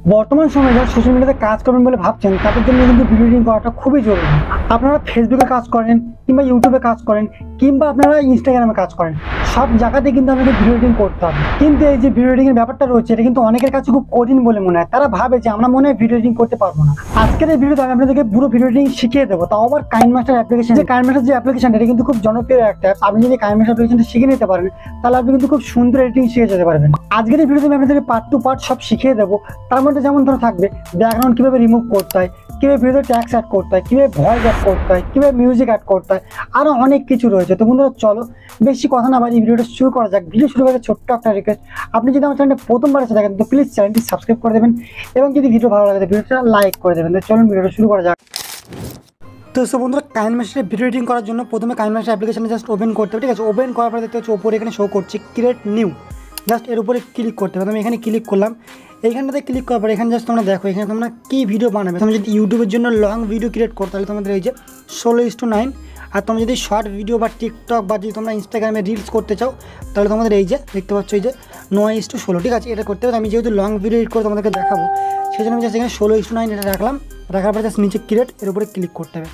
বর্তমান সময়ে যারা সোশ্যাল মিডিয়াতে কাজ করবেন বলে ভাবছেন তাদের জন্য কিন্তু ভিডিও এডিটিং করাটা খুবই জরুরি। আপনারা ফেসবুকে কাজ করেন কিংবা ইউটিউবে কাজ করেন কিংবা আপনারা ইনস্টাগ্রামে কাজ করেন, সব জায়গাতে কিন্তু আপনাদের ভিডিও এডিটিং করতে হবে। কিন্তু এই যে ভিডিও এডিটিং এর ব্যাপারটা রয়েছে এটা কিন্তু অনেকের কাছে খুব কঠিন বলে মনে হয়। তারা ভাবে যে আমরা মনে হয় ভিডিও এডিটিং করতে পারবো না। আজকের এই ভিডিওতে আমি আপনাদেরকে পুরো ভিডিও এডিটিং শিখিয়ে দেবো, তাও আবার কাইনমাস্টার অ্যাপ্লিকেশন। যে কাইনমাস্টার যে অ্যাপ্লিকেশন এটা কিন্তু খুব জনপ্রিয় একটা অ্যাপ। আপনি যদি কাইনমাস্টার অ্যাপ্লিকেশনটা শিখে নিতে পারেন তাহলে আপনি কিন্তু খুব সুন্দর এডিটিং শিখে যেতে পারবেন। আজকের এই ভিডিওতে আমি আপনাদেরকে পার্ট টু পার্ট সব শিখিয়ে দেবো। তার মধ্যে যেমন ধরো থাকবে ব্যাকগ্রাউন্ড কীভাবে রিমুভ করতে হয়, কীভাবে ভিডিওতে ট্যাক্স অ্যাড করতে হয়, কীভাবে ভয়েস অ্যাড করতে হয়, কীভাবে মিউজিক অ্যাড করতে হয়, আরও অনেক কিছু রয়েছে। তো বন্ধুরা চলো বেশি কথা না বাড়িয়ে ভিডিওটা শুরু করা যাক। ভিডিও শুরু করার ছোট্ট একটা রিকোয়েস্ট, আপনি যদি আমার চ্যানেলটা প্রথমবার এসে থাকেন তো প্লিজ চ্যানেলটি সাবস্ক্রাইব করে দেবেন এবং যদি ভিডিও ভালো লাগে ভিডিওটা লাইক করে দেবেন। তো চলুন ভিডিওটা শুরু করা যাক। তো বন্ধুরা কাইনমাস্টারে ভিডিও এডিটিং করার জন্য প্রথমে কাইনমাস্টার অ্যাপ্লিকেশনে জাস্ট ওপেন করতে হবে, ঠিক আছে। ওপেন করার পরে দেখতে হচ্ছে ওপরে এখানে শো করছে ক্রিয়েট নিউ, জাস্ট এর উপরে ক্লিক করতে হবে। আমি এখানে ক্লিক করলাম। এইখানটাতে ক্লিক করার পরে এখানে জাস্ট তোমরা দেখো এখানে তোমরা কী ভিডিও বানাবে। তুমি যদি ইউটিউবের জন্য লং ভিডিও ক্রিয়েট করো তাহলে তোমাদের এই যে 16:9, আর তোমরা যদি শর্ট ভিডিও বা টিকটক বা যদি তোমরা ইনস্টাগ্রামে রিলস করতে চাও তাহলে তোমাদের এই যে দেখতে পাচ্ছ এই যে 9:16, ঠিক আছে। এটা করতে হবে। আমি যেহেতু লং ভিডিও এডিট করে তোমাদেরকে দেখাবো সেই জন্য আমি জাস্ট এখানে 16:9 এটা রাখলাম। রাখার পরে জাস্ট নিচে ক্রিয়েট এর উপরে ক্লিক করতে হবে।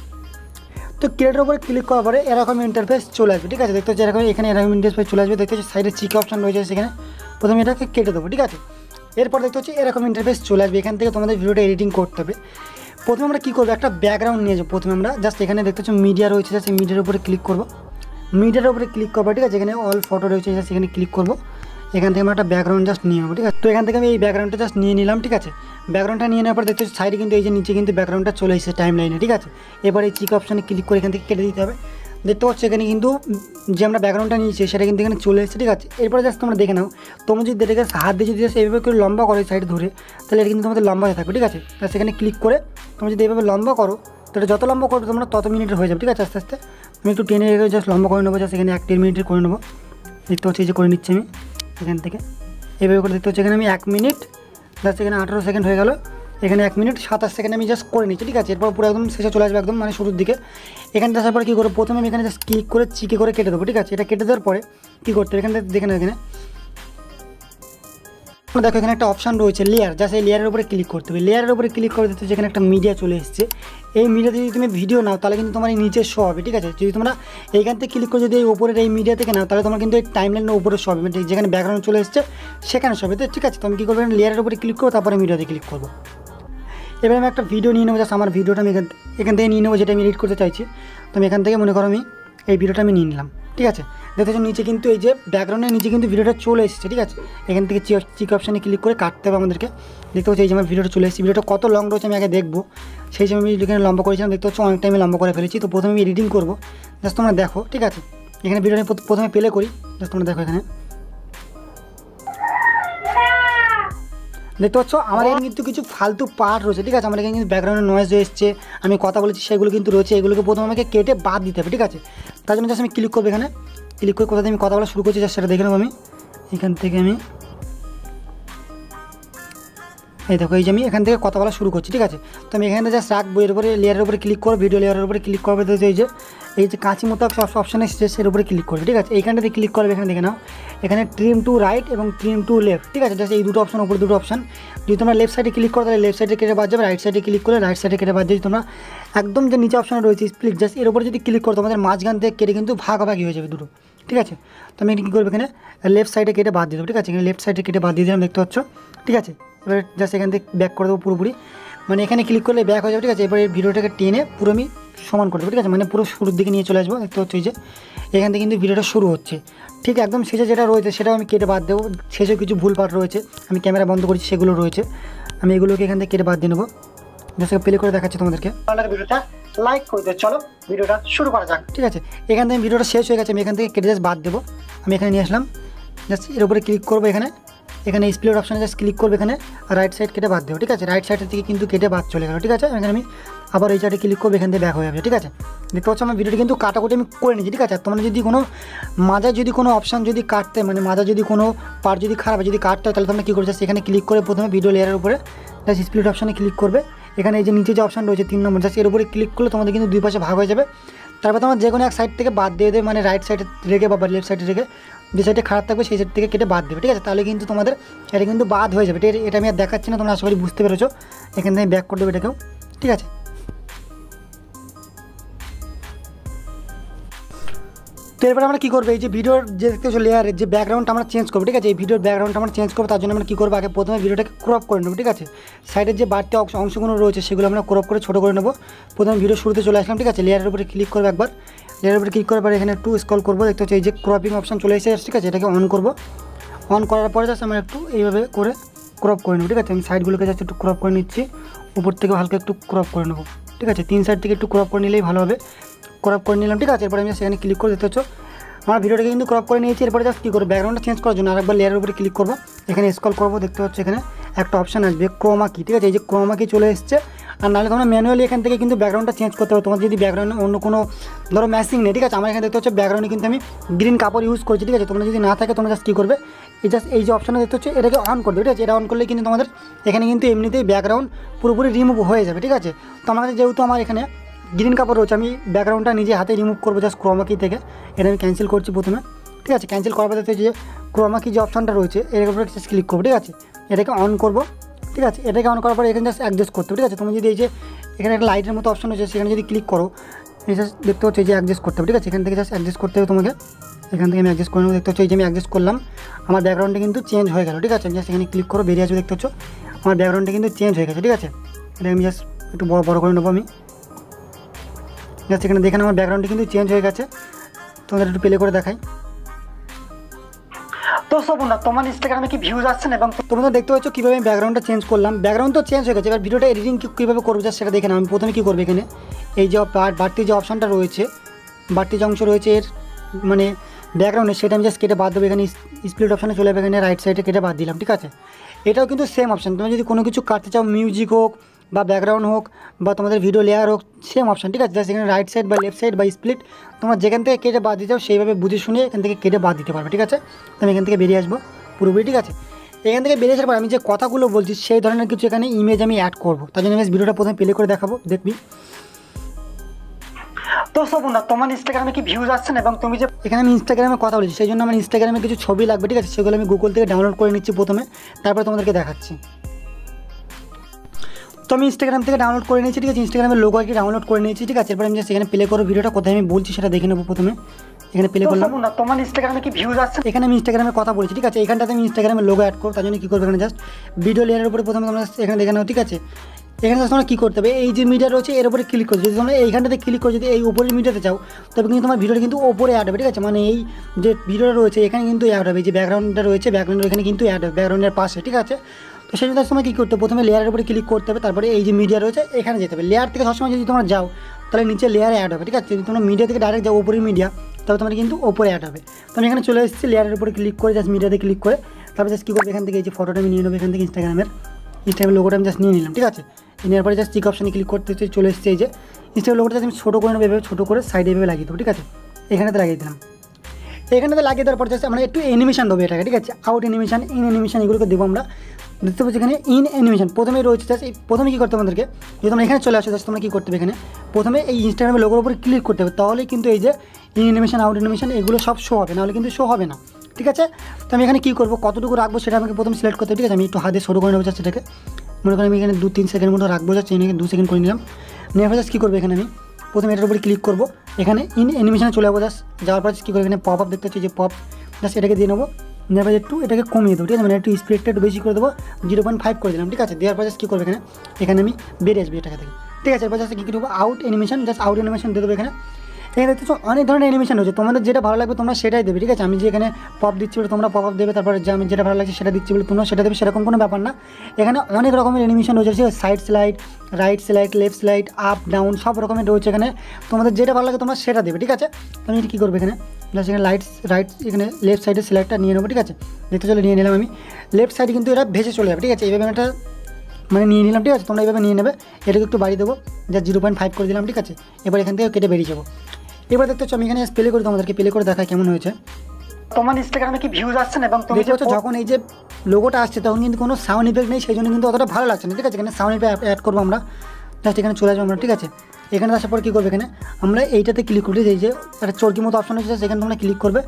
তো ক্রিয়েটের উপরে ক্লিক করার পরে এরকম ইন্টারফেস চলে আসবে, ঠিক আছে। দেখতে হচ্ছে এরকম এখানে এরকম ইন্টারফেস চলে আসবে। দেখতে হচ্ছে সাইডে চিক অপশন রয়েছে, সেখানে প্রথমে এটাকে কেটে দেবো, ঠিক আছে। এরপর দেখতে হচ্ছে এরকম ইন্টারফেস চলে আসবে। এখান থেকে তোমাদের ভিডিওটা এডিটিং করতে হবে। প্রথমে আমরা কী করবো, একটা ব্যাকগ্রাউন্ড নিয়ে যাবো। প্রথমে আমরা জাস্ট এখানে দেখতে হচ্ছে মিডিয়া রয়েছে, জাস্ট এই মিডিয়ার উপরে ক্লিক করবো। মিডিয়ার উপরে ক্লিক করবো, ঠিক আছে। এখানে অল ফটো রয়েছে, জাস্ট এখানে ক্লিক করবো। এখান থেকে আমরা একটা ব্যাকগ্রাউন্ড জাস্ট নিয়ে নেবো, ঠিক আছে। তো এখান থেকে আমি এই ব্যাকগ্রাউন্ডটা জাস্ট নিয়ে নিলাম, ঠিক আছে। ব্যাকগ্রাউন্ডটা নিয়ে নেওয়ার পর দেখতে হচ্ছে সাইডে কিন্তু এই যে নিচে কিন্তু ব্যাকগ্রাউন্ডটা চলে এসেছে টাইম লাইনে, ঠিক আছে। এবার এই চিক অপশানে ক্লিক করে এখান থেকে কেটে দিতে হবে। দেখতে পাচ্ছ এখানে কিন্তু যে আমরা ব্যাকগ্রাউন্ডটা নিয়েছি সেটা কিন্তু এখানে চলে এসেছে, ঠিক আছে। এরপরে জাস্ট তোমরা দেখে নাও, তোমরা যদি দেখে হাত দিয়ে যদি এইভাবে করে লম্বা করো সাইডে ধরে তাহলে এটা কিন্তু তোমাদের লম্বা হয়ে থাকবে, ঠিক আছে। তাহলে সেখানে ক্লিক করে তোমরা যদি এইভাবে লম্বা করো তাহলে যত লম্বা করবে তোমরা তত মিনিটের হয়ে যাবে, ঠিক আছে। আস্তে আস্তে আমি একটু টেনে রেখে জাস্ট লম্বা করে নেবো, জাস্ট এখানে 1-1.5 মিনিটের করে নেবো। দেখতে হচ্ছে এই যে করে নিচ্ছি আমি এখান থেকে এইভাবে করে। দেখতে হচ্ছে এখানে আমি 1 মিনিট জাস্ট এখানে 18 সেকেন্ড হয়ে গেল। এখানে 1 মিনিট 27 সেকেন্ড আমি জাস্ট করে নিচ্ছি, ঠিক আছে। এরপর পুরো একদম শেষে চলে আসবে, একদম মানে শুরুর দিকে। এখানে আসার পরে কী করবো, প্রথমে আমি এখানে জাস্ট ক্লিক করে চিকে করে কেটে দেবো, ঠিক আছে। এটা কেটে দেওয়ার পরে কী করতে হবে, এখানে দেখে না এখানে দেখো এখানে একটা অপশান রয়েছে লেয়ার, জাস্ট এই লেয়ারের উপরে ক্লিক করতে হবে। লেয়ারের উপরে ক্লিক করে দিতে যেখানে একটা মিডিয়া চলে এসেছে, এই মিডিয়াতে যদি তুমি ভিডিও নাও তাহলে কিন্তু তোমার এই নিচে শো হবে, ঠিক আছে। যদি তোমরা এইখান থেকে ক্লিক করে যদি এই উপরের এই মিডিয়া থেকে নাও তাহলে তোমার কিন্তু এই টাইম লাইনের উপরে শো হবে, যেখানে ব্যাকগ্রাউন্ড চলে এসেছে সেখানে শো হবে, ঠিক আছে। তো আমি কী করবো, লেয়ারের উপরে ক্লিক করবো, তারপরে মিডিয়াতে ক্লিক করবো। এবার আমি একটা ভিডিও নিয়ে নেবো, জাস্ট আমার ভিডিওটা আমি এখান থেকে নিয়ে নেবো যেটা আমি এডিট করতে চাইছি। তো আমি এখান থেকে মনে করো আমি এই ভিডিওটা আমি নিয়ে নিলাম, ঠিক আছে। দেখতে পাচ্ছ নিচে কিন্তু এই যে ব্যাকগ্রাউন্ডের নিচে কিন্তু ভিডিওটা চলে এসেছে, ঠিক আছে। এখান থেকে চিক অপশানে ক্লিক করে কাটতে হবে আমাদেরকে। দেখতে পাচ্ছি এই যে আমার ভিডিওটা চলে এসেছে। ভিডিওটা কত লং রয়েছে আমি আগে দেখবো, সেই সময় আমি এখানে লম্বা করেছিলাম। দেখতে পাচ্ছ অনেকটা আমি লম্বা করে ফেলেছি। তো প্রথমে আমি এডিটিং করবো, জাস্ট তোমরা দেখো, ঠিক আছে। এখানে ভিডিওটা প্রথমে প্লে করি, জাস্ট তোমরা দেখো এখানে দেখতে পাচ্ছ আমার এখানে কিন্তু কিছু ফালতু পার্ট রয়েছে, ঠিক আছে। আমার এখানে কিন্তু ব্যাকগ্রাউন্ডের নয়েজ এসছে, আমি কথা বলেছি সেগুলো কিন্তু রয়েছে, এগুলোকে প্রথমে আমাকে কেটে বাদ দিতে হবে, ঠিক আছে। তার জন্য জাস্ট আমি ক্লিক করবো, এখানে ক্লিক করে কোথাতে আমি কথা বলা শুরু করছি জাস্ট সেটা দেখে নেবো। আমি এখান থেকে আমি এই দেখো এই যে আমি এখান থেকে কথা বলা শুরু করছি, ঠিক আছে। তো আমি এখানে জাস্ট রাখবো, এর উপরে লেয়ারের উপরে ক্লিক করবো, ভিডিও লেয়ারের উপরে ক্লিক করবে। তো এই যে কাঁচি মতো অপশান এসেছে সের উপরে ক্লিক করবে, ঠিক আছে। এইখানটাতে ক্লিক করবে, এখানে দেখে নাও এখানে ট্রিম টু রাইট এবং ট্রিম টু লেফট, ঠিক আছে। জাস্ট এই দুটো অপশান, উপরে দুটো অপশান। যদি তোমরা লেফট সাইডে ক্লিক করো তাহলে লেফট সাইডে কেটে বাদ যাবে, রাইট সাইডে ক্লিক করলে রাইট সাইডে কেটে বাদ যাবে। তোমরা একদম যে নিচে অপশান রয়েছে স্প্লিট, জাস্ট এর উপরে যদি ক্লিক করো তোমাদের মাঝখান থেকে কেটে কিন্তু ভাগাভাগি হয়ে যাবে দুটো, ঠিক আছে। তো আমি কী করবো, এখানে লেফট সাইডে কেটে বাদ দিয়ে দেবো, ঠিক আছে। এখানে লেফট সাইডে কেটে বাদ দিয়ে দিলাম, দেখতে পাচ্ছ, ঠিক আছে। এবার জাস্ট এখান থেকে ব্যাক করে দেবো পুরোপুরি, মানে এখানে ক্লিক করলে ব্যাক হয়ে যাবে, ঠিক আছে। এবার এই ভিডিওটাকে টেনে পুরো আমি সমান করে দেবো, ঠিক আছে। মানে পুরো শুরুর দিকে নিয়ে চলে আসবো। দেখতে হচ্ছে যে এখান থেকে কিন্তু ভিডিওটা শুরু হচ্ছে, ঠিক একদম শেষে যেটা রয়েছে সেটাও আমি কেটে বাদ দেবো। শেষেও কিছু ভুল পাঠ রয়েছে, আমি ক্যামেরা বন্ধ করেছি সেগুলো রয়েছে, আমি এগুলোকে এখান থেকে কেটে বাদ দিয়ে নেবো। জাস্ট প্লে করে দেখাচ্ছি তোমাদেরকে। ভিডিওটা লাইক করে দেবো, চলো ভিডিওটা শুরু করা যাক, ঠিক আছে। এখান থেকে ভিডিওটা শেষ হয়ে গেছে, আমি এখান থেকে কেটে জাস্ট বাদ দেবো। আমি এখানে নিয়ে আসলাম, জাস্ট এর উপরে ক্লিক করবো, এখানে স্প্লিট অপশানে জাস্ট ক্লিক করবে, এখানে রাইট সাইড কেটে বাদ দেবো, ঠিক আছে। রাইট সাইডের থেকে কিন্তু কেটে বাদ চলে গেল, ঠিক আছে। এখানে আমি আবার এই সাইডে ক্লিক করবো, এখান থেকে ব্যাক হয়ে যাবে, ঠিক আছে। দেখতে পাচ্ছ আমার ভিডিওটি কিন্তু কাটাকুটি আমি করে নিচ্ছি, ঠিক আছে। তোমরা যদি কোনো মাঝে যদি কোনো অপশান যদি কাটতে মানে মাঝে যদি কোনো পার্ট যদি খারাপ যদি কাটতে হয় তাহলে তোমরা কী করছো, সেখানে ক্লিক করে প্রথমে ভিডিও লেয়ারের উপরে জাস্ট স্প্লিট অপশানে ক্লিক করবে। এখানে এই যে নিচে যে অপশান রয়েছে 3 নম্বর, জাস্ট এর উপরে ক্লিক করলে তোমাদের কিন্তু দুই পাশে ভাগ হয়ে যাবে। তারপর তোমার যে কোনো এক সাইড থেকে বাদ দিয়ে দেবে, মানে রাইট সাইডে রেখে বা লেফট সাইডে রেখে যে সাইডে খারাপ থাকবে সেই সাইড থেকে কেটে বাদ দেবে, ঠিক আছে? তাহলে কিন্তু তোমাদের এটা কিন্তু বাদ হয়ে যাবে। এটা আমি আর দেখাচ্ছি না, তোমরা আশা করি বুঝতে পেরেছো। এখান থেকে ব্যাক করে দেবে এটাকেও, ঠিক আছে? তো এরপরে আমরা কী করবো, এই যে ভিডিওর যে দেখতে হচ্ছে লেয়ারের যে ব্যাকগ্রাউন্ডটা আমরা চেঞ্জ করবো, ঠিক আছে? এই ভিডিওর ব্যাকগ্রাউন্ডটা আমরা চেঞ্জ করবো, তার জন্য আমরা কী করবো, আগে প্রথমে ভিডিওটাকে ক্রপ করে নেবো, ঠিক আছে? সাইডের যে বাড়তি অংশগুলো রয়েছে সেগুলো আমরা ক্রপ করে ছোটো করে নেবো। প্রথমে ভিডিও শুরুতে চলে আসলাম, ঠিক আছে? লেয়ারের উপরে ক্লিক করবো একবার, লেয়ারের উপরে ক্লিক করার পরে এখানে একটু স্ক্রল করবো, দেখতে হচ্ছে এই যে ক্রপিং অপশন চলে এসেছে, ঠিক আছে? এটাকে অন করবো। অন করার পরে জাস্ট আমরা একটু এইভাবে করে ক্রপ করে নেবো, ঠিক আছে? আমি সাইডগুলোকে জাস্ট একটু ক্রপ করে নিচ্ছি, উপর থেকে হালকা একটু ক্রপ করে নেবো, ঠিক আছে? 3 সাইড থেকে একটু ক্রপ করে নিলেই ভালো হবে। ক্রপ করে নিলাম, ঠিক আছে? এরপরে আমি সেখানে ক্লিক করে দেখতে হচ্ছে আমার ভিডিওটাকে কিন্তু ক্রপ করে নিয়েছি। এরপরে জাস্ট কী করবো, ব্যাকগ্রাউন্ডটা চেঞ্জ করার জন্য আরেকবার লেয়ারের উপরে ক্লিক করবো, এখানে স্ক্রল করবো, দেখতে হচ্ছে এখানে একটা অপশান আসবে ক্রোমা কি, ঠিক আছে? এই যে ক্রোমা কি চলে এসছে। আর নাহলে তোমরা ম্যানুয়ালি এখান থেকে কিন্তু ব্যাকগ্রাউন্ডটা চেঞ্জ করতে হবে। তোমার যদি ব্যাকগ্রাউন্ডে অন্য কোনো ধরো ম্যাচিং নেই, ঠিক আছে? আমার এখানে দেখতে হচ্ছে ব্যাকগ্রাউন্ডে কিন্তু আমি গ্রিন কাপড় ইউজ করছি, ঠিক আছে? তোমরা যদি না থাকে তোমরা জাস্ট কী করবে, এই যে অপশানটা দেখতে হচ্ছে এটাকে অন করবে, ঠিক আছে? এটা অন করলে কিন্তু তোমাদের এখানে কিন্তু এমনিতেই ব্যাকগ্রাউন্ড পুরোপুরি রিমুভ হয়ে যাবে, ঠিক আছে? তো আমাদের যেহেতু আমার এখানে গ্রিন কাপড় রয়েছে, আমি ব্যাকগ্রাউন্ডটা নিজে হাতে রিমুভ করবো জাস্ট ক্রোমা কি থেকে। এটা আমি ক্যান্সেল করছি প্রথমে, ঠিক আছে? ক্যান্সেল করার পর দেখতে যে ক্রোমা কি যে অপশানটা রয়েছে এর উপরে ক্লিক করবো, ঠিক আছে? এটাকে অন করবো, ঠিক আছে? এটাকে অন করার পরে এখানে জাস্ট অ্যাডজাস্ট করতে হবে, ঠিক আছে? তুমি যদি এই যে এখানে একটা লাইটের মতো অপশন রয়েছে সেখানে যদি ক্লিক করো, এই জাস্ট দেখতে হচ্ছে এই যে অ্যাডজাস্ট করতে হবে, ঠিক আছে? এখান থেকে জাস্ট অ্যাডজাস্ট করতে হবে তোমাকে। এখান থেকে আমি অ্যাডজাস্ট করে নেবো, দেখতে হচ্ছে এই যে আমি অ্যাডজাস্ট করলাম, আমার ব্যাকগ্রাউন্ডে কিন্তু চেঞ্জ হয়ে গেল, ঠিক আছে? জাস্ট এখানে ক্লিক করো, বেরিয়ে আসবে, দেখতে হচ্ছে আমার ব্যাকগ্রাউন্ডে কিন্তু চেঞ্জ হয়ে গেছে, ঠিক আছে? এটা আমি জাস্ট একটু বড় করে নেবো আমি, জাস্ট এখানে দেখেন আমার ব্যাকগ্রাউন্ডে কিন্তু চেঞ্জ হয়ে গেছে। তোমাদের একটু প্লে করে দেখাই। তো সব না, তোমার ইনস্টাগ্রামে কি ভিউজ আসছে না, এবং তোমরা দেখতে পাচ্ছ কীভাবে আমি ব্যাকগ্রাউন্ডটা চেঞ্জ করলাম। ব্যাকগ্রাউন্ড তো চেঞ্জ হয়ে গেছে, এবার ভিডিওটা এডিটিং কীভাবে করবো জাস্ট সেটা দেখে নাও। আমি প্রথমে কী করবো, এখানে এই যে বাড়তি যে অপশানটা রয়েছে, বাড়তি যে অংশ রয়েছে এর মানে ব্যাকগ্রাউন্ডে, সেটা আমি জাস্ট কেটে বাদ দেবো। এখানে স্প্লিট অপশানে চলে যাবে, এখানে রাইট সাইডে কেটে বাদ দিলাম, ঠিক আছে? এটাও কিন্তু সেম অপশান। তুমি যদি কোনো কিছু কাটতে চাও, মিউজিক হোক বা ব্যাকগ্রাউন্ড হোক বা তোমাদের ভিডিও লেয়ার হোক, সেম অপশান, ঠিক আছে? জাস্ট এখানে রাইট সাইড বা লেফট সাইড বা স্প্লিট তোমরা যেখান থেকে কেটে বাদ দিতে চাও সেইভাবে বুঝে শুনে এখান থেকে কেটে বাদ দিতে পারবে, ঠিক আছে? তো আমি এখান থেকে বেরিয়ে আসবো পুরোপুরি, ঠিক আছে? এখান থেকে বেরিয়ে আসার পর আমি যে কথাগুলো বলছি সেই ধরনের কিছু এখানে ইমেজ আমি অ্যাড করবো। তার জন্য আমি ভিডিওটা প্রথমে প্লে করে দেখাবো, দেখবি। তো সব না, তোমার ইনস্টাগ্রামে কি ভিউজ আসছে না, এবং তুমি যে এখানে আমি ইনস্টাগ্রামে কথা বলছি সেই জন্য আমার ইনস্টাগ্রামে কিছু ছবি লাগবে, ঠিক আছে? সেগুলো আমি গুগল থেকে ডাউনলোড করে নিচ্ছি প্রথমে, তারপরে তোমাদেরকে দেখাচ্ছি। তো আমি ইনস্টাগ্রাম থেকে ডাউনলোড করে নিয়েছি, ঠিক আছে? ইনস্টাগ্রামের লোগো আর কি ডাউনলোড করে নিয়েছি, ঠিক আছে? এরপরে আমি জাস্ট এখানে প্লে করো ভিডিওটা, কোথায় আমি বলছি সেটা দেখে নেবো প্রথমে। এখানে প্লে করলাম না, তোমার ইনস্টাগ্রামে কি ভিউজ আসছে, এখানে আমি ইনস্টাগ্রামে কথা বলছি, ঠিক আছে? এখানটাতে আমি ইনস্টাগ্রামের লোগো অ্যাড করো, তার জন্য কী করবে, এখানে জাস্ট ভিডিও লেয়ারের উপরে প্রথমে তোমরা এখানে দেখে নাও, ঠিক আছে? এখানে জাস্ট তোমরা কী করতে হবে, এই যে মিডিয়া রয়েছে এর উপরে ক্লিক করো। যদি তোমরা এইখানটাতে ক্লিক করো, যদি এই উপরের মিডিয়াতে চাও, তবে কিন্তু তোমার ভিডিওটা কিন্তু ওপরে অ্যাড হবে, ঠিক আছে? মানে এই যে ভিডিওটা রয়েছে এখানে কিন্তু অ্যাড হবে, যে ব্যাকগ্রাউন্ডটা রয়েছে ব্যাকগ্রাউন্ডের এখানে কিন্তু অ্যাড হবে, ব্যাকগ্রাউন্ডের পাশে, ঠিক আছে? তো সেই জন্য সময় কী করতে হবে, প্রথমে লেয়ারের উপরে ক্লিক করতে হবে, তারপরে এই যে মিডিয়া রয়েছে এখানে যেতে হবে। লেয়ার থেকে সবসময় যদি তোমরা যাও তাহলে নিচে লেয়ারে অ্যাড হবে, ঠিক আছে? যদি তোমরা মিডিয়া থেকে ডাইরেক্ট যাও ওপরের মিডিয়া, তবে তোমার কিন্তু ওপরে অ্যাড হবে। তো আমি এখানে চলে এসেছি লেয়ারের উপরে ক্লিক করে জাস্ট মিডিয়াতে ক্লিক করে, তারপরে জাস্ট কী করবো, এখান থেকে এই যে ফটোটা আমি নিয়ে নেবো, এখান থেকে ইনস্টাগ্রামের লোগোটা আমি জাস্ট নিয়ে নিলাম, ঠিক আছে? নেওয়ার পরে জাস্ট চিক অপশানে ক্লিক করতে চলে এসেছে এই যে ইনস্টাগ্রাম লোগোটা আমি ছোটো করে নেবো, এভাবে ছোটো করে সাইডে এভাবে লাগিয়ে দেবো, ঠিক আছে? এখানেতে লাগিয়ে দিলাম। এখানেতে লাগিয়ে দেওয়ার পর জাস্ট আমরা একটু অ্যানিমেশন দেবো এটাকে, ঠিক আছে? আউট অ্যানিমেশন, ইন অ্যানিমেশন এগুলোকে দেবো আমরা। দেখতে পাচ্ছি এখানে ইন অ্যানিমেশন প্রথমেই রয়েছে। জাস্ট প্রথমে কী করতে হবে আমাদেরকে, যদি তোমরা এখানে চলে আসো জাস্ট তোমরা কী করতে হবে, এখানে প্রথমে এই ইনস্টাগ্রামের লোগোর উপরে ক্লিক করতে হবে, তাহলে কিন্তু এই যে ইন অ্যানিমেশন আউট অ্যানিমেশন এগুলো সব শো হবে, নাহলে কিন্তু শো হবে না, ঠিক আছে? তো আমি এখানে কী করবো, কতটুকু রাখবো সেটা আমাকে প্রথমে সিলেক্ট করতে হবে, ঠিক আছে? আমি একটু হাতে শুরু করে নেবো জাস্ট এটাকে, মনে করি আমি এখানে 2-3 সেকেন্ড মতো রাখবো, জাস্ট এখানে 2 সেকেন্ড করে নিলাম। নেওয়ার পর জাস্ট কী করবো, এখানে আমি প্রথমে এটার উপরে ক্লিক করবো, এখানে ইন অ্যানিমেশনে চলে যাবো। জাস্ট যাওয়ার পর কী করবো, এখানে পপ আপ দেখতে হচ্ছে যে পপ, জাস্ট এটাকে দিয়ে নেবো। নেওয়ার পর একটু এটাকে কমিয়ে দেবো, ঠিক আছে? মানে একটু স্পিডটা একটু বেশি করে দেবো, 0.5 করে দিলাম, ঠিক আছে? দেওয়ার পর জাস্ট কী করবো, এখানে আমি বেরিয়ে আসবো এটাকে থেকে, ঠিক আছে? এরপর জাস্ট কী করবো, out animation, just out animation দিয়ে দেবো। এখানে দেখতেছো অনেক ধরনের অ্যানিমেশন রয়েছে, তোমাদের যেটা ভালো লাগবে তোমরা সেটাই দেবে, ঠিক আছে? আমি যে এখানে পপ দিচ্ছি বলে তোমরা পপ আপ দেবে, তারপরে যে আমি যেটা ভালো লাগছে সেটা দিচ্ছি বলে তোমরা সেটা দেবে, সেরকম কোনো ব্যাপার না। এখানে অনেক রকমের অ্যানিমেশন রয়েছে, side slide, right slide, left slide, up down সব রকমের রয়েছে। এখানে তোমাদের যেটা ভালো লাগে তোমরা সেটা দেবে, ঠিক আছে? আমি কী করবো, এখানে জাস্ট এখানে রাইট এখানে লেফট সাইডের স্লাইডটা নিয়ে নেবো, ঠিক আছে? দেখতে চলে নিয়ে নিলাম আমি। লেফট সাইডে কিন্তু এটা ভেসে চলে যাবে, ঠিক আছে? এইভাবে এটা মানে নিয়ে নিলাম, ঠিক আছে? তোমরা এইভাবে নিয়ে নেবে, এটাকে একটু বাড়িয়ে দেবো, যা 0.5 করে দিলাম, ঠিক আছে? এবার এখান থেকে কেটে বেরিয়ে যাবো। এবার দেখতে আমি এখানে প্লে করি, তোমাদেরকে প্লে করে দেখায় কেমন হয়েছে। তোমার ইনস্টাগ্রামে কি ভিউজ আসছে না, এবং তুমি দেখছো যখন এই যে লোগোটা আসছে তখন কিন্তু কোনো সাউন্ড ইফেক্ট নেই, সেই জন্য কিন্তু অতটা ভালো লাগছে না, ঠিক আছে? এখানে সাউন্ড ইফেক্ট অ্যাড করবো আমরা। জাস্ট এখানে চলে আসবো আমরা, ঠিক আছে। এখানে আসার পর কী করবে, এখানে আমরা এইটাতে ক্লিক করতে এই যে একটা চরকি মতো অপশন হচ্ছে, সেখানে তোমরা ক্লিক করবে।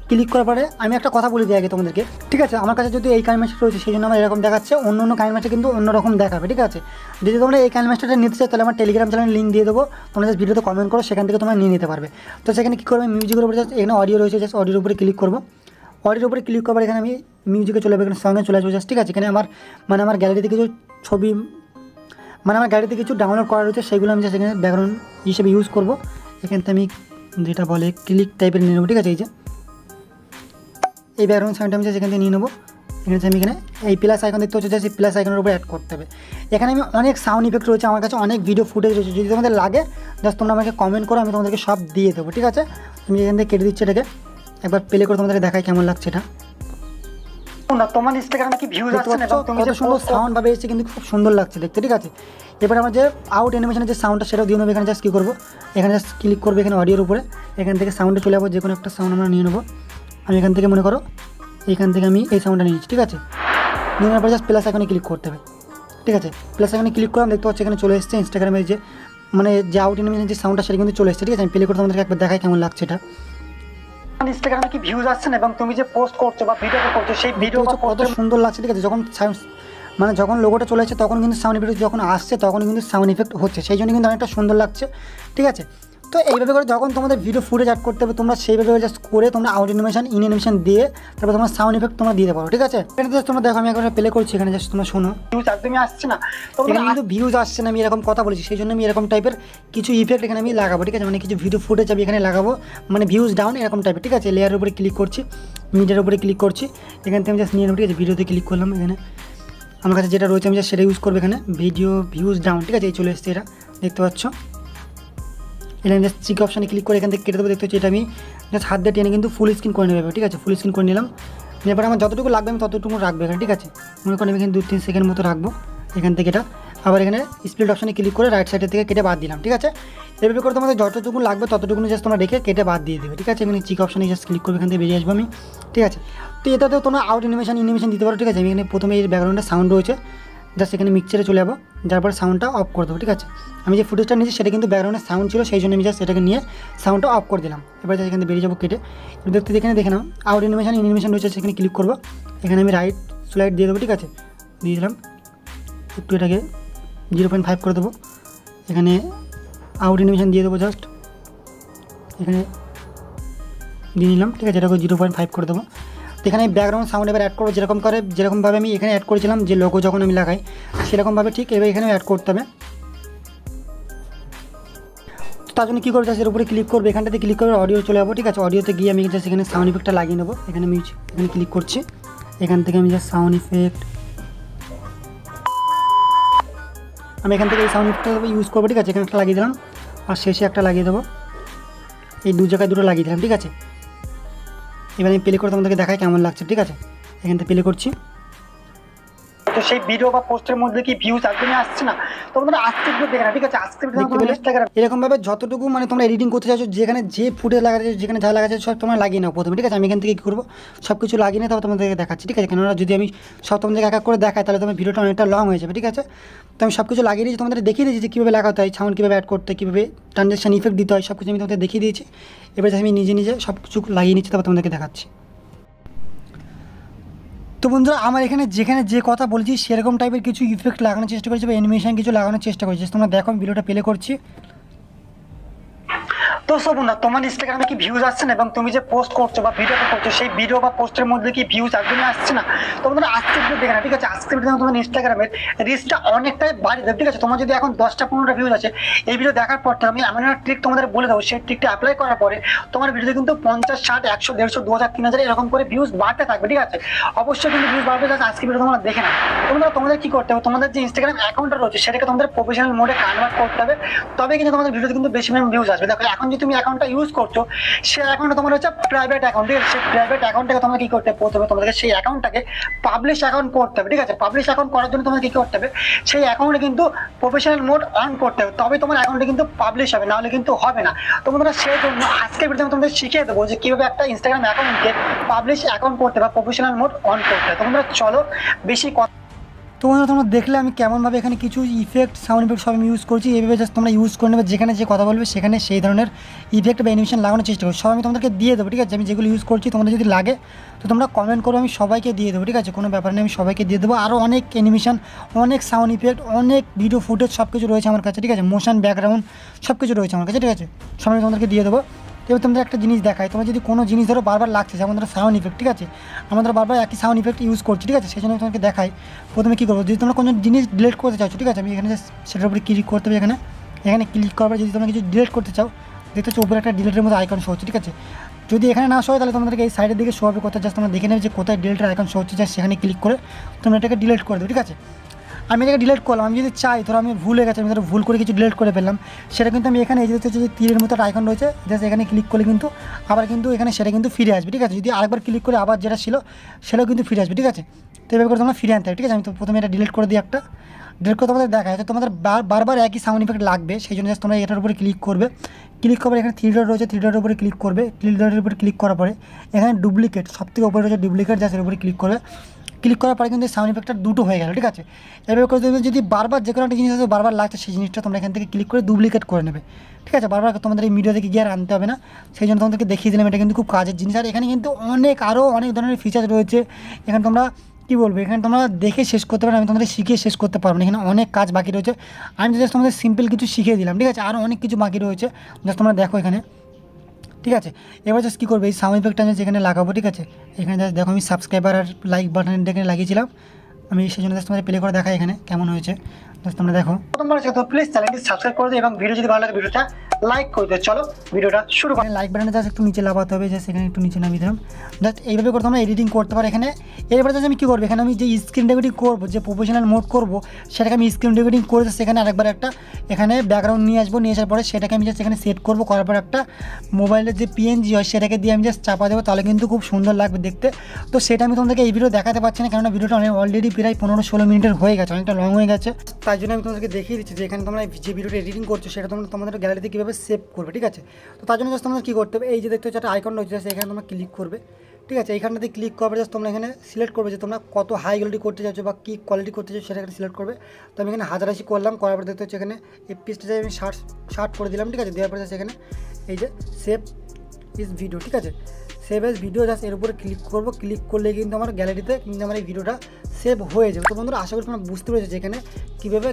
ক্লিক করার পরে আমি একটা কথা বলে দিই আগে তোমাদেরকে, ঠিক আছে। আমার কাছে যদি এই কাইনমাস্টার রয়েছে সেই জন্য আমার এরকম দেখাচ্ছে, অন্য অন্য কাইনমাস্টার কিন্তু অন্যরকম দেখাবে, ঠিক আছে। যদি তোমরা এই কাইনমাস্টারটা নিতে চাও তাহলে আমার টেলিগ্রাম চ্যানেল লিঙ্ক দিয়ে দেবো, তোমরা জাস্ট ভিডিওতে কমেন্ট করো, সেখান থেকে তোমরা নিয়ে নিতে পারবে। তো সেখানে কী করবে, মিউজিকের উপরে জাস্ট এখানে অডিও রয়েছে, জাস্ট অডিওর উপরে ক্লিক করবো। অডিওর উপরে ক্লিক করবার এখানে আমি মিউজিকে চলে যাবো, এখানে সঙ্গে চলে আসবো জাস্ট, ঠিক আছে। এখানে আমার গ্যালারিতে কিছু ছবি আমার গাড়িতে কিছু ডাউনলোড করা রয়েছে, সেগুলো আমি জাস্ট এখানে ব্যাকগ্রাউন্ড হিসেবে ইউজ করবো। এখানতে আমি যেটা বলে ক্লিক টাইপের নিয়ে নেবো, ঠিক আছে। এই ব্যাকগ্রাউন্ড সাউন্ডটা আমি জাস্ট এখান থেকে নিয়ে নেবো। আমি এখানে এই প্লাস আইকন দেখতে হচ্ছে, জাস্ট এই প্লাস আইকনের উপরে অ্যাড করতে হবে। এখানে আমি অনেক সাউন্ড ইফেক্ট রয়েছে, আমার কাছে অনেক ভিডিও ফুটেজ রয়েছে, যদি তোমাদের লাগে জাস্ট তোমরা আমাকে কমেন্ট করো, আমি তোমাদেরকে সব দিয়ে দেবো, ঠিক আছে। তুমি এখান থেকে কেটে দিচ্ছি এটাকে, একবার প্লে করে তোমাদের দেখাই কেমন লাগছে এটা। তোমার ইনস্টাগ্রামে কি ভিউজ আসছে না, তুমি কত সুন্দর সাউন্ড ভাবে এসেছে, কিন্তু খুব সুন্দর লাগছে দেখতে, ঠিক আছে। এবার আমার যে আউট অ্যানিমেশনের যে সাউন্ডটা সেটাও দিয়ে নেবো। এখানে জাস্ট কী করবো, এখানে জাস্ট ক্লিক করবো এখানে অডিওর উপরে, এখান থেকে সাউন্ডে চলে যাবো, যে কোনো একটা সাউন্ড আমরা নিয়ে নেবো। আমি এখান থেকে মনে করো এখান থেকে আমি এই সাউন্ডটা নিয়েছি, ঠিক আছে। নিয়ে নেওয়ার পর জাস্ট প্লাস আইকনে ক্লিক করতে হবে, ঠিক আছে। প্লাস আইকনে ক্লিক করলাম, দেখতে পাচ্ছি এখানে চলে এসেছে ইনস্টাগ্রামের যে যে আউট অ্যানিমেশনের যে সাউন্ডটা সেটা কিন্তু চলে এসেছে, ঠিক আছে। আমি প্লে করে তোমাদেরকে একবার দেখাই কেমন লাগছে এটা। ইনস্টাগ্রামে কি ভিউজ আসছে না, এবং তুমি যে পোস্ট করছো বা ভিডিও করছো সেই ভিডিও কত সুন্দর লাগছে, ঠিক আছে। যখন লোগোটা চলে আসছে তখন কিন্তু সাউন্ড ইফেক্ট যখন আসছে তখন কিন্তু সাউন্ড ইফেক্ট হচ্ছে, সেই জন্য কিন্তু অনেকটা সুন্দর লাগছে, ঠিক আছে। তো এইভাবে করে যখন তোমাদের ভিডিও ফুটেজ অ্যাড করতে হবে তোমরা সেইভাবে জাস্ট করে তোমরা আউট অ্যানিমেশন ইন অ্যানিমেশন দিয়ে তারপর তোমরা সাউন্ড ইফেক্ট তোমরা দিতে পারো, ঠিক আছে। এটা জাস্ট তোমরা দেখো আমি একবার প্লে করছি, এখানে জাস্ট তোমরা শোনো, ভিউজ একদমই আসছে না, এখানে কিন্তু ভিউজ আসছে না, আমি এরকম কথা বলেছি, সেই জন্য আমি এরকম টাইপের কিছু ইফেক্ট এখানে আমি লাগাবো, ঠিক আছে। কিছু ভিডিও ফুটেজ আমি এখানে লাগাবো, ভিউজ ডাউন এরকম টাইপের, ঠিক আছে। লেয়ারের উপরে ক্লিক করছি, মিডিয়ার উপরে ক্লিক করছি, এখান থেকে আমি জাস্ট নিয়ে নেবো, ঠিক আছে। ভিডিওতে ক্লিক করলাম, এখানে আমার কাছে যেটা রয়েছে আমি জাস্ট সেটা ইউজ করবো, এখানে ভিডিও ভিউজ ডাউন, ঠিক আছে। এই চলে এসছে, এটা দেখতে পাচ্ছ। এখানে জাস্ট চিক অপশানে ক্লিক করে এখান থেকে কেটে দেবো, দেখতে হচ্ছে এটা আমি জাস্ট হাত দিয়ে টেনে কিন্তু ফুল স্ক্রিন করে নেবে, ঠিক আছে। ফুল স্ক্রিন করে নিলাম, এরপর আমার যতটুকু লাগবে আমি ততটুকু রাখবো এখানে, ঠিক আছে। মনে করেন আমি এখানে 2-3 সেকেন্ড মতো রাখবো। এখান থেকে এটা আবার এখানে স্প্লিট অপশানে ক্লিক করে রাইট সাইডের থেকে কেটে বাদ দিলাম, ঠিক আছে। এভাবে করে তোমাদের যতটুকু লাগবে ততটুকু জাস্ট তোমরা রেখে কেটে বাদ দিয়ে দেবে, ঠিক আছে। এখানে চিক অপশানে জাস্ট ক্লিক করবে, এখান থেকে বেরিয়ে আসবো আমি, ঠিক আছে। তো এটাতেও তোমরা আউট অ্যানিমেশন দিতে পারো, ঠিক আছে। আমি এখানে প্রথমে এই ব্যাকগ্রাউন্ডে সাউন্ড রয়েছে, জাস্ট এখানে মিক্সচারে চলে যাবো, যার পরে সাউন্ডটা অফ করে দেবো, ঠিক আছে। আমি যে ফুটেজটা নিয়েছি সেটা কিন্তু ব্যাকগ্রাউন্ডে সাউন্ড ছিল, সেই জন্য আমি জাস্ট এটাকে নিয়ে সাউন্ডটা অফ করে দিলাম। এবার এখান থেকে বেরিয়ে যাবো কেটে, এখানে দেখে নাও আউট অ্যানিমেশন রয়েছে, সেখানে ক্লিক করবো। এখানে আমি রাইট স্লাইড দিয়ে দেবো, ঠিক আছে। দিয়ে দিলাম, একটু এটাকে 0.5 করে দেবো। এখানে আউট অ্যানিমেশন দিয়ে দেবো, জাস্ট এখানে দিয়ে নিলাম, ঠিক আছে। এটাকে 0.5 করে দেবো। তো এখানে ব্যাকগ্রাউন্ড সাউন্ড এবার অ্যাড করবো, যেরকমভাবে আমি এখানে অ্যাড করেছিলাম যে লোগো যখন আমি লাগাই সেরকমভাবে ঠিক এবার এখানে অ্যাড করতে হবে। তো তার জন্য কী করবো, জাস্ট এর উপরে ক্লিক করবো, এখানটাতে ক্লিক করবে, অডিও চলে যাবো, ঠিক আছে। অডিওতে গিয়ে আমি জাস্ট এখানে সাউন্ড ইফেক্টটা লাগিয়ে নেবো, এখানে এখানে ক্লিক করছি, এখান থেকে আমি জাস্ট সাউন্ড ইফেক্ট এখান থেকে এই সাউন্ড ইফেক্টটা ইউজ করবো, ঠিক আছে। এখানে একটা লাগিয়ে দিলাম আর শেষে একটা লাগিয়ে দেবো, এই জায়গায় দুটো লাগিয়ে দিলাম, ঠিক আছে। এবার আমি প্লে করে তোমাদেরকে দেখাই কেমন লাগছে, ঠিক আছে। এখান থেকে প্লে করছি, তো সেই ভিডিও বা পোস্টের মধ্যে কি ভিউজ একদমই আসছে না, তোমরা আজকে ভিডিও দেখে না, ঠিক আছে। আজকে এরকমভাবে যতটুকু তোমরা এডিটিং করতে চাইছো, যেখানে যে ফুটেজ লাগাচ্ছে, যেখানে যা লাগাচ্ছে সব তোমরা লাগিয়ে নাও প্রথমে, ঠিক আছে। আমি এখান থেকে কী করবো, সব কিছু লাগিয়ে নিয়ে তারপর তোমাদেরকে দেখাচ্ছি, ঠিক আছে। কেননা যদি আমি সব তোমাদেরকে এক এক করে দেখাই তাহলে তোমার ভিডিওটা অনেকটা লং হয়ে যাবে, ঠিক আছে। তো আমি সব কিছু লাগিয়ে দিয়েছি, তোমাদের দেখিয়ে দিয়েছি যে কীভাবে লাগাতে হয়, সাউন্ড কীভাবে অ্যাড করতে, কীভাবে ট্রানজেকশন ইফেক্ট দিতে হয়, সব কিছু আমি তোমাদের দেখিয়ে দিয়েছি। এবার আমি নিজে সব কিছু লাগিয়ে নিচ্ছি, তারপর তোমাদেরকে দেখাচ্ছি। তো বন্ধুরা আমার এখানে যেখানে যে কথা বলেছি সেরকম টাইপের কিছু ইফেক্ট লাগানোর চেষ্টা করেছি বা অ্যানিমেশন কিছু লাগানোর চেষ্টা করেছি, তোমরা দেখো আমি ভিডিওটা প্লে করছি। তো সব বন্ধুরা তোমার ইনস্টাগ্রামে কি ভিউজ আসছে না, এবং তুমি যে পোস্ট করছো বা ভিডিও করছো সেই ভিডিও বা পোস্টের মধ্যে কি ভিউজ একদমই আসছে না, তোমরা আজকে ভিডিও দেখে না, ঠিক আছে। আজকে ভিডিও তোমার ইনস্টাগ্রামের রিচটা অনেকটাই বাড়িয়ে দেবে, ঠিক আছে। তোমার যদি এখন 10-15টা ভিউজ আছে, এই ভিডিও দেখার পর আমি এমন একটা ট্রিক তোমাদের বলে দেবো, সেই ট্রিকটা অ্যাপ্লাই করার পরে তোমার ভিডিওতে কিন্তু 50, 60, 100, 150, 2000, 3000 এরকম করে ভিউজ বাড়তে থাকবে, ঠিক আছে। অবশ্যই কিন্তু ভিউজ বাড়বে, জাস্ট আজকে ভিডিও তোমরা দেখে না। তোমাদের কি করতে হবে, তোমাদের যে ইনস্টাগ্রাম অ্যাকাউন্টটা রয়েছে সেটাকে তোমাদের প্রফেশনাল মোডে কনভার্ট করতে হবে, তবে কিন্তু তোমাদের ভিডিওতে কিন্তু বেশি ভিউজ আসবে। দেখো এখন যদি তুমি অ্যাকাউন্টটা ইউজ করছো সেই অ্যাকাউন্টটা তোমার হচ্ছে প্রাইভেট অ্যাকাউন্ট, ঠিক আছে। সেই প্রাইভেট অ্যাকাউন্টটাকে তোমাকে কি করতে হবে, প্রথমে তোমাদেরকে সেই অ্যাকাউন্টটাকে পাবলিশ অ্যাকাউন্ট করতে হবে, ঠিক আছে। পাবলিশ অ্যাকাউন্ট করার জন্য তোমাকে কি করতে হবে, সেই অ্যাকাউন্টে কিন্তু প্রফেশনাল মোড অন করতে হবে, তবে তোমার অ্যাকাউন্টে কিন্তু পাবলিশ হবে, নাহলে কিন্তু হবে না। তোমরা সেই জন্য আজকে ভিডিও তোমাদের শিখিয়ে দেবো যে কীভাবে একটা ইনস্টাগ্রাম অ্যাকাউন্টকে পাবলিশ অ্যাকাউন্ট করতে বা প্রফেশনাল মোড অন করতে হবে। তোমরা চলো বেশি কথা। তো বন্ধুরা তোমরা দেখলে আমি কেমনভাবে এখানে কিছু ইফেক্ট সাউন্ড ইফেক্ট সব আমি ইউজ করছি, এইভাবে জাস্ট তোমরা ইউজ করে নেবে, যেখানে যে কথা বলবে সেখানে সেই ধরনের ইফেক্ট বা অ্যানিমেশন লাগানোর চেষ্টা করো। সব আমি তোমাদেরকে দিয়ে দেবো, ঠিক আছে। আমি যেগুলো ইউজ করছি তোমাদের যদি লাগে তো তোমরা কমেন্ট করো, আমি সবাইকে দিয়ে দেবো, ঠিক আছে, কোনো ব্যাপার নেই, আমি সবাইকে দিয়ে দেবো। আরও অনেক অ্যানিমেশন, অনেক সাউন্ড ইফেক্ট, অনেক ভিডিও ফুটেজ সব কিছু রয়েছে আমার কাছে, ঠিক আছে, মোশন ব্যাকগ্রাউন্ড সব কিছু রয়েছে আমার কাছে, ঠিক আছে, সব আমি তোমাদেরকে দিয়ে দেবো। এবার তোমাদের একটা জিনিস দেখায়, তোমরা যদি কোনো জিনিস ধরো বারবার লাগছে, যেমন ধরো সাউন্ড ইফেক্ট, ঠিক আছে, আমরা বারবার একই সাউন্ড ইফেক্ট ইউজ করছি, ঠিক আছে, সেই জন্য তোমাকে দেখাই। প্রথমে কী করবো, যদি তোমরা কোনো জিনিস ডিলিট করতে চাও, ঠিক আছে, আমি এখানে সেটার উপরে ক্লিক করতে হবে, এখানে ক্লিক করার যদি তোমরা কিছু ডিলিট করতে চাও, দেখতে হচ্ছে উপরে একটা ডিলিটের মতো আইকন শো হচ্ছে, ঠিক আছে। যদি এখানে না শো হয় তাহলে তোমাদেরকে এই সাইডের দিকে শো হবে, কোথায় জাস্ট তোমরা দেখে নেবে যে কোথায় ডিলিটের আইকন শো হচ্ছে, সেখানে ক্লিক করে তোমরা এটাকে ডিলিট করে দেবে, ঠিক আছে। আমি এটাকে ডিলিট করলাম, আমি যদি চাই, ধরো আমি ভুল হয়ে গেছে, আমি ধরো ভুল করে কিছু ডিলিট করে ফেললাম, সেটা কিন্তু আমি এখানে এই যে তীরের মতো একটা আইকন রয়েছে, জাস্ট এখানে ক্লিক করলে কিন্তু আবার কিন্তু এখানে সেটা কিন্তু ফিরে আসবে, ঠিক আছে। যদি আরেকবার ক্লিক করে আবার যেটা ছিল সেটাও কিন্তু ফিরে আসবে, ঠিক আছে। তো এভাবে করে তোমরা ফিরে আনতে হবে, ঠিক আছে। আমি তো প্রথমে এটা ডিলিট করে দিই, একটা ডিলিট করে তোমাদের দেখায়, তো তোমাদের বারবার একই সাউন্ড ইফেক্ট লাগবে, সেই জন্য জাস্ট তোমরা এটার উপরে ক্লিক করবে, ক্লিক করবে, এখানে থ্রি ডট রয়েছে, থ্রি ডটের উপরে ক্লিক করবে, থ্রি ডটের উপরে ক্লিক করার পরে এখানে ডুপ্লিকেট সবথেকে উপরে রয়েছে ডুপ্লিকেট, জাস্ট এর উপরে ক্লিক করবে, ক্লিক করার পরে কিন্তু সাউন্ড ইফেক্টটা দুটো হয়ে গেল, ঠিক আছে। এভাবে করে যদি বারবার যে কোনো একটা জিনিস আছে বারবার লাগছে, সেই জিনিসটা তোমরা এখান থেকে ক্লিক করে ডুপ্লিকেট করে নেবে, ঠিক আছে। বারবার তোমাদের এই ভিডিও থেকে গিয়ে আর আনতে হবে না, সেই জন্য তোমাদেরকে দেখিয়ে দিলাম, এটা কিন্তু খুব কাজের জিনিস। আর এখানে কিন্তু আরও অনেক ধরনের ফিচার রয়েছে, এখানে তোমরা কী বলবো, এখানে তোমরা দেখে শেষ করতে পারো, আমি তোমাদের শিখিয়ে শেষ করতে পারবো না, এখানে অনেক কাজ বাকি রয়েছে। আমি জাস্ট তোমাদের সিম্পল কিছু শিখিয়ে দিলাম, ঠিক আছে, আরও অনেক কিছু বাকি রয়েছে, জাস্ট তোমরা দেখো এখানে, ঠিক আছে। এবার জাস্ট কী করবে, এই সাউন্ড ইফেক্টটা আমি যেখানে লাগাবো, ঠিক আছে, এখানে জাস্ট দেখো আমি সাবস্ক্রাইবার আর লাইক বাটনটা এখানে লাগিয়েছিলাম, আমি সেই জন্য জাস্ট তোমাদের প্লে করে দেখাই এখানে কেমন হয়েছে, জাস্ট তোমরা দেখো। প্রথমবার তো প্লিজ চ্যানেলটি সাবস্ক্রাইব করে দিও এবং ভিডিও যদি ভালো লাগে ভিডিওটা লাইক করে দিও। চলো ভিডিওটা শুরু করি। লাইক বাটনটা জাস্ট একটু নিচে লাগাতে হবে, জাস্ট এখানে একটু নিচে নামিয়ে দিলাম, জাস্ট এইভাবে করে তোমরা এডিটিং করতে পারো এখানে। এরপরে জাস্ট আমি কী করবো, এখানে আমি যে স্ক্রিন রেকর্ডিং করবো, যে প্রফেশনাল মোড করবো, সেটাকে আমি স্ক্রিন রেকর্ডিং করে সেখানে আরেকবার একটা এখানে ব্যাকগ্রাউন্ড নিয়ে আসবো, নিয়ে আসার পরে সেটাকে আমি জাস্ট এখানে সেট করবো, করার পর একটা মোবাইলের যে পিএনজি হয় সেটাকে দিয়ে আমি জাস্ট চাপা দেবো, তাহলে কিন্তু খুব সুন্দর লাগবে দেখতে। তো সেটা আমি তোমাদেরকে এই ভিডিও দেখাতে পারছি না, কেননা ভিডিওটা অনেক অলরেডি প্রায় 15-16 মিনিটের হয়ে গেছে, অনেকটা লং হয়ে গেছে, তাই জন্য আমি তোমাদেরকে দেখিয়ে দিচ্ছি যে এখানে তোমরা যে ভিডিওটা এডিটিং করছো সেটা তোমরা তোমাদের গ্যালারিতে কীভাবে সেভ করবে, ঠিক আছে। তো তার জন্য জাস্ট তোমাদের কী করতে হবে, এই যে দেখতে হচ্ছে একটা আইকন রয়েছে, এখানে তোমরা ক্লিক করবে, ঠিক আছে। এইখানটাতে ক্লিক করবে, জাস্ট তোমরা এখানে সিলেক্ট করবে যে তোমরা কত হাই কোয়ালিটি করতে চাইছো বা কী কোয়ালিটি করতে চাইছো সেটা এখানে সিলেক্ট করবে। তো আমি এখানে 1080 করলাম, করার পর দেখতে হচ্ছে এখানে এই পিসটা আমি 60 করে দিলাম, ঠিক আছে। দেওয়ার পরে এখানে এই যে সেভ ইস ভিডিও, ঠিক আছে, সেভ এস ভিডিও, জাস্ট এর উপরে ক্লিক করবো, ক্লিক করলে কিন্তু আমার গ্যালারিতে কিন্তু আমার এই ভিডিওটা সেভ হয়ে যাবে। তো বন্ধুরা আশা করি তোমরা বুঝতে পেরেছো যে এখানে কীভাবে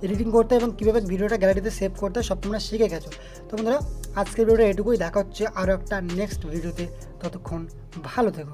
এডিটিং করতে এবং কীভাবে ভিডিওটা গ্যালারিতে সেভ করতে সব তোমরা শিখে গেছো। তো বন্ধুরা আজকের ভিডিওটা এটুকুই, দেখা হচ্ছে আরও একটা নেক্সট ভিডিওতে, ততক্ষণ ভালো থেকো।